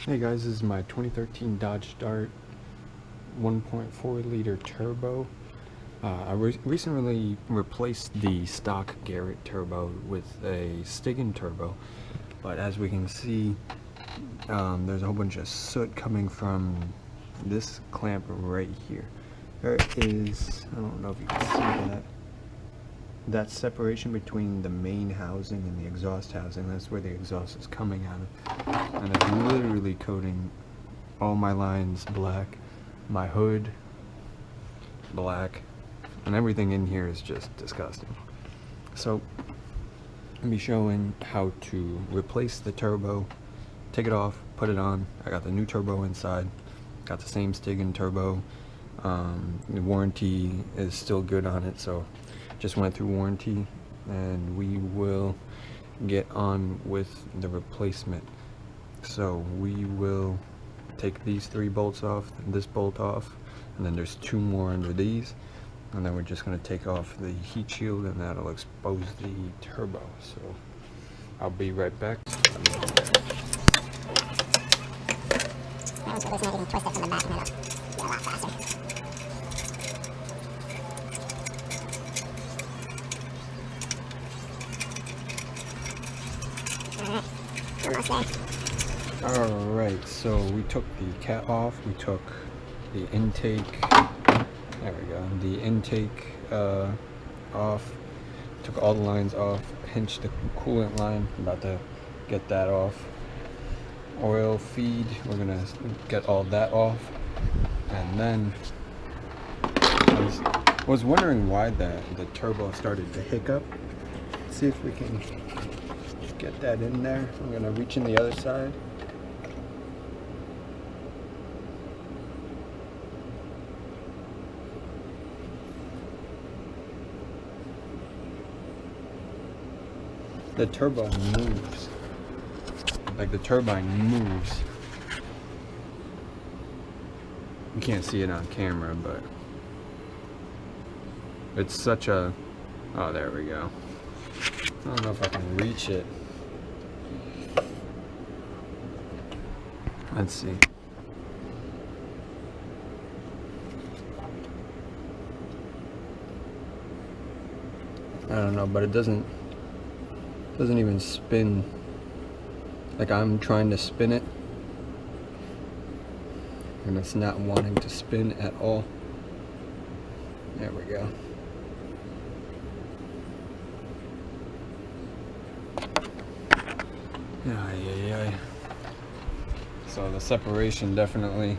Hey guys, this is my 2013 Dodge Dart 1.4 liter turbo. I recently replaced the stock Garrett turbo with a Stigen turbo, but as we can see, there's a whole bunch of soot coming from this clamp right here. There is, I don't know if you can see that separation between the main housing and the exhaust housing. That's where the exhaust is coming out of, and it's literally coating all my lines black, my hood black, and everything in here is just disgusting. So I'll be showing how to replace the turbo, take it off, put it on. I got the new turbo inside, got the same Stigen turbo. The warranty is still good on it, so just went through warranty, and we will get on with the replacement. So we will take these 3 bolts off, this bolt off, and then there's 2 more under these, and then we're just going to take off the heat shield, and that'll expose the turbo. So I'll be right back. So there's not even twist it from the back, and it'll be a lot faster. Alright, almost there. Alright, so we took the cap off, we took the intake, there we go, the intake off, took all the lines off, pinched the coolant line, about to get that off. Oil feed, we're gonna get all that off, and then I was wondering why the turbo started to hiccup. Let's see if we can get that in there. I'm gonna reach in the other side. The turbo moves. Like the turbine moves. You can't see it on camera, but it's such a, oh, there we go. I don't know if I can reach it. Let's see. I don't know, but it doesn't even spin. Like I'm trying to spin it, and it's not wanting to spin at all. There we go. Yeah. So the separation definitely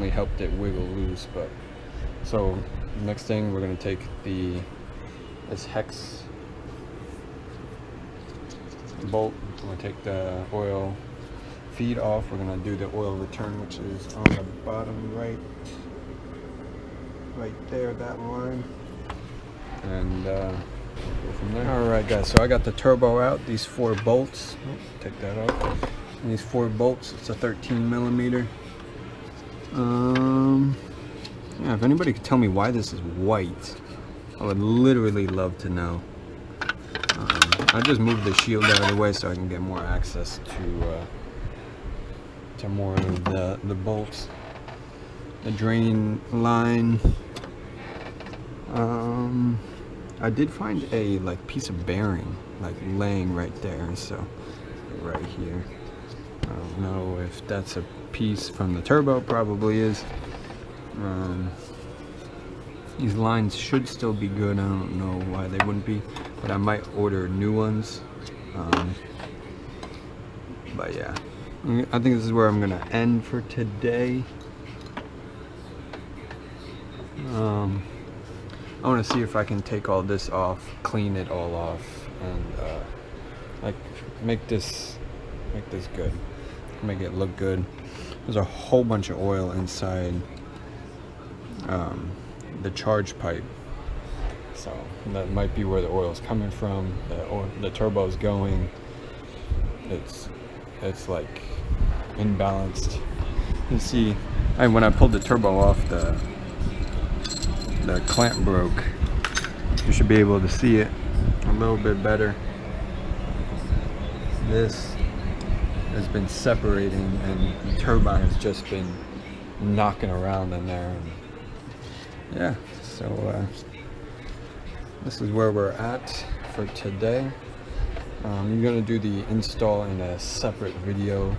helped it wiggle loose. But so next thing, we're gonna take this hex bolt. We're gonna take the oil feed off. We're gonna do the oil return, which is on the bottom right there, that line, and go from there. All right, guys. So I got the turbo out. These 4 bolts. Oh, take that off. And these 4 bolts. It's a 13 millimeter. Yeah. If anybody could tell me why this is white, I would literally love to know. I just moved the shield out of the way so I can get more access to more of the bolts. The drain line. I did find a piece of bearing laying right there, so right here. I don't know if that's a piece from the turbo, probably is. These lines should still be good. I don't know why they wouldn't be, but I might order new ones. But yeah, I think this is where I'm gonna end for today. I want to see if I can take all this off, clean it all off, and make this good, make it look good. There's a whole bunch of oil inside the charge pipe, so that might be where the oil is coming from. The turbo's going. It's like imbalanced. You see, when I pulled the turbo off, the clamp broke. You should be able to see it a little bit better. This has been separating, and the turbine has just been knocking around in there. And yeah, so this is where we're at for today. I'm gonna do the install in a separate video.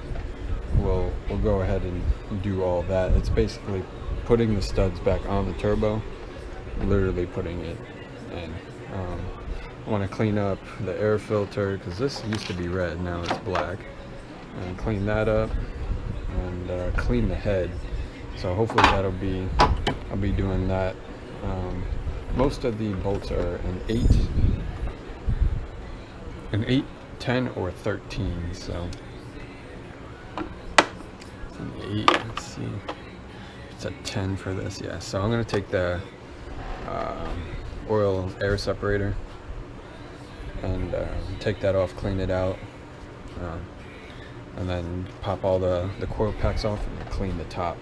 We'll go ahead and do all that. It's basically putting the studs back on the turbo, literally putting it in. I want to clean up the air filter because this used to be red, now it's black, and clean that up, and clean the head. So hopefully I'll be doing that. Most of the bolts are an 8, 10, or 13. So an 8. Let's see. It's a 10 for this. Yeah. So I'm gonna take the oil air separator and take that off, clean it out, and then pop all the coil packs off and clean the top.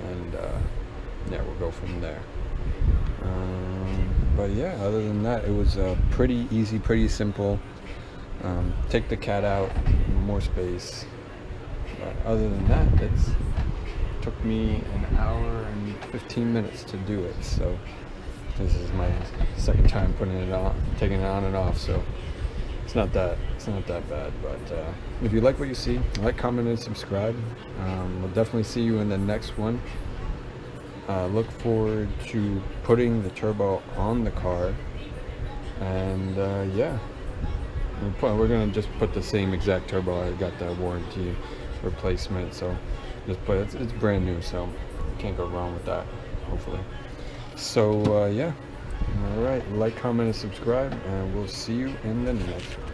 And yeah, we'll go from there. But yeah, other than that, it was pretty easy, pretty simple. Take the cat out, more space. But other than that, it took me an hour and 15 minutes to do it. So this is my second time putting it on, taking it on and off. So it's not that bad. But if you like what you see, like, comment, and subscribe. We'll definitely see you in the next one. Look forward to putting the turbo on the car, and yeah, we're gonna just put the same exact turbo. I got the warranty replacement, so just put it's brand new, so can't go wrong with that, hopefully. So yeah, all right, like, comment, and subscribe, and we'll see you in the next one.